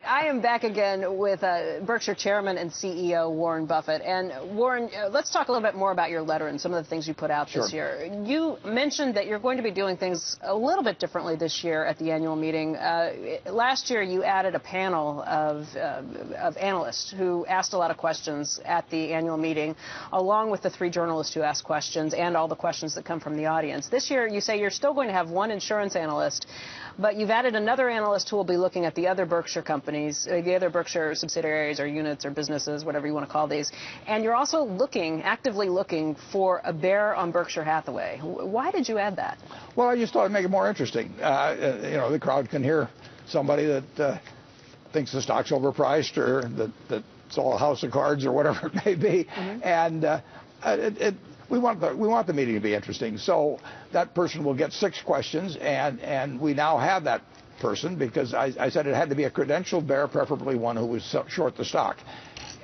I am back again with Berkshire Chairman and CEO Warren Buffett. And Warren, let's talk a little bit more about your letter and some of the things you put out this year. You mentioned that you're going to be doing things a little bit differently this year at the annual meeting. Last year, you added a panel of analysts who asked a lot of questions at the annual meeting, along with the 3 journalists who asked questions and all the questions that come from the audience. This year, you say you're still going to have 1 insurance analyst, but you've added another analyst who will be looking at the other Berkshire companies, the other Berkshire subsidiaries or units or businesses, whatever you want to call these. And you're also actively looking for a bear on Berkshire Hathaway. Why did you add that? Well, I just thought it'd make it more interesting. The crowd can hear somebody that thinks the stock's overpriced or that it's all a house of cards or whatever it may be. And we want the meeting to be interesting. So that person will get 6 questions, and we now have that person because I said it had to be a credentialed bear, preferably one who was short the stock.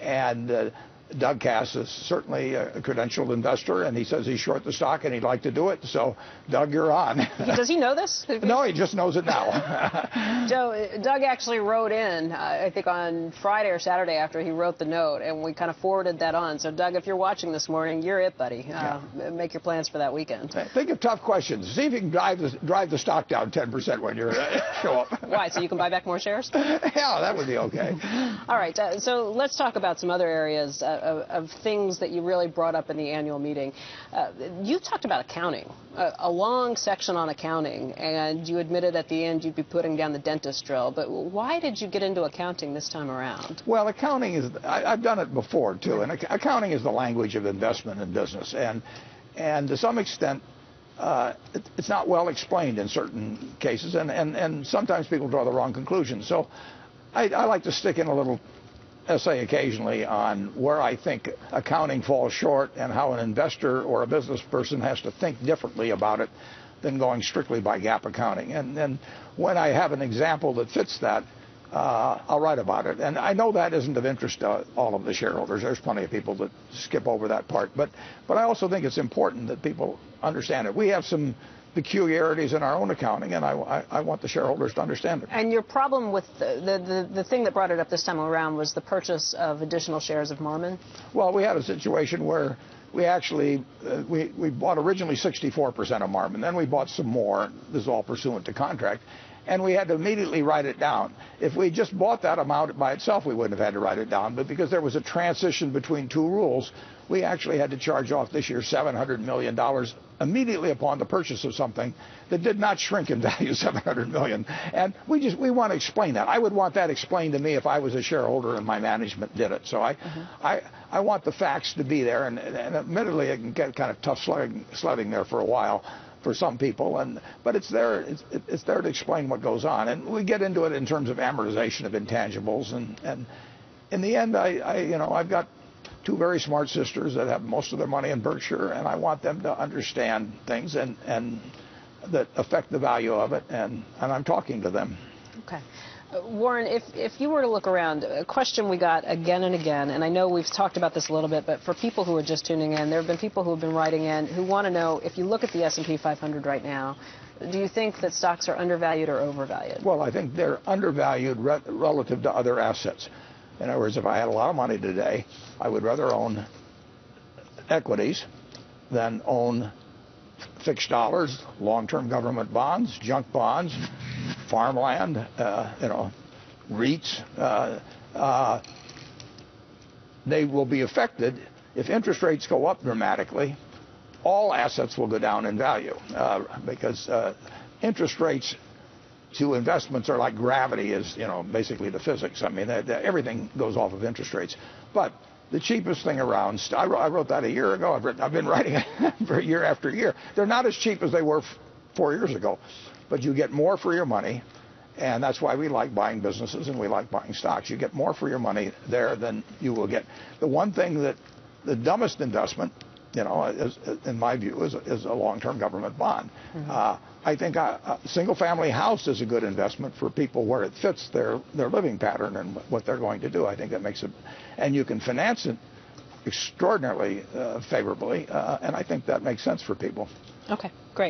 And Doug Cass is certainly a credentialed investor, and he says he's short the stock and he'd like to do it. So, Doug, you're on. Does he know this? No, he just knows it now. Doug actually wrote in, I think on Friday or Saturday after he wrote the note, and we kind of forwarded that on. So, Doug, if you're watching this morning, you're it, buddy. Make your plans for that weekend. Think of tough questions. See if you can drive the stock down 10% when you show up. Why? So you can buy back more shares? Yeah, that would be okay. All right. So let's talk about some other areas of things that you really brought up in the annual meeting. You talked about accounting, a long section on accounting, and you admitted at the end you'd be putting down the dentist drill. But why did you get into accounting this time around? Well, accounting is, I've done it before, too, and accounting is the language of investment and business. And to some extent, it's not well explained in certain cases, and sometimes people draw the wrong conclusions. So I like to stick in a little essay occasionally on where I think accounting falls short and how an investor or a business person has to think differently about it than going strictly by GAAP accounting. And then when I have an example that fits that, I'll write about it. And I know that isn't of interest to all of the shareholders. There's plenty of people that skip over that part. But I also think it's important that people understand it. We have some peculiarities in our own accounting, and I want the shareholders to understand it. And your problem with the thing that brought it up this time around was the purchase of additional shares of Marmon? Well, we had a situation where we actually, we bought originally 64% of Marmon, then we bought some more. This is all pursuant to contract. And we had to immediately write it down. If we just bought that amount by itself, we wouldn't have had to write it down. But because there was a transition between 2 rules, we actually had to charge off this year $700 million immediately upon the purchase of something that did not shrink in value, $700 million. And we want to explain that. I would want that explained to me if I was a shareholder and my management did it. So I want the facts to be there. And admittedly, it can get kind of tough sledding there for a while for some people, but it's there to explain what goes on, and we get into it in terms of amortization of intangibles, and in the end, I've got 2 very smart sisters that have most of their money in Berkshire, and I want them to understand things and that affect the value of it, and I'm talking to them. Okay. Warren, if you were to look around, a question we got again and again, and I know we've talked about this a little bit, but for people who are just tuning in, there have been people who have been writing in who want to know, if you look at the S&P 500 right now, do you think that stocks are undervalued or overvalued? Well, I think they're undervalued relative to other assets. In other words, if I had a lot of money today, I would rather own equities than own fixed dollars, long-term government bonds, junk bonds, farmland, REITs. They will be affected if interest rates go up dramatically. All assets will go down in value because interest rates to investments are like gravity is, basically the physics. I mean, everything goes off of interest rates. But the cheapest thing around, I wrote that a year ago. I've been writing it for year after year. They're not as cheap as they were 4 years ago, but you get more for your money, and that's why we like buying businesses and we like buying stocks. You get more for your money there than you will get. The one thing that the dumbest investment, in my view, is a long-term government bond. I think a single-family house is a good investment for people where it fits their living pattern and what they're going to do. I think that makes it, and you can finance it extraordinarily favorably, and I think that makes sense for people. Okay, great.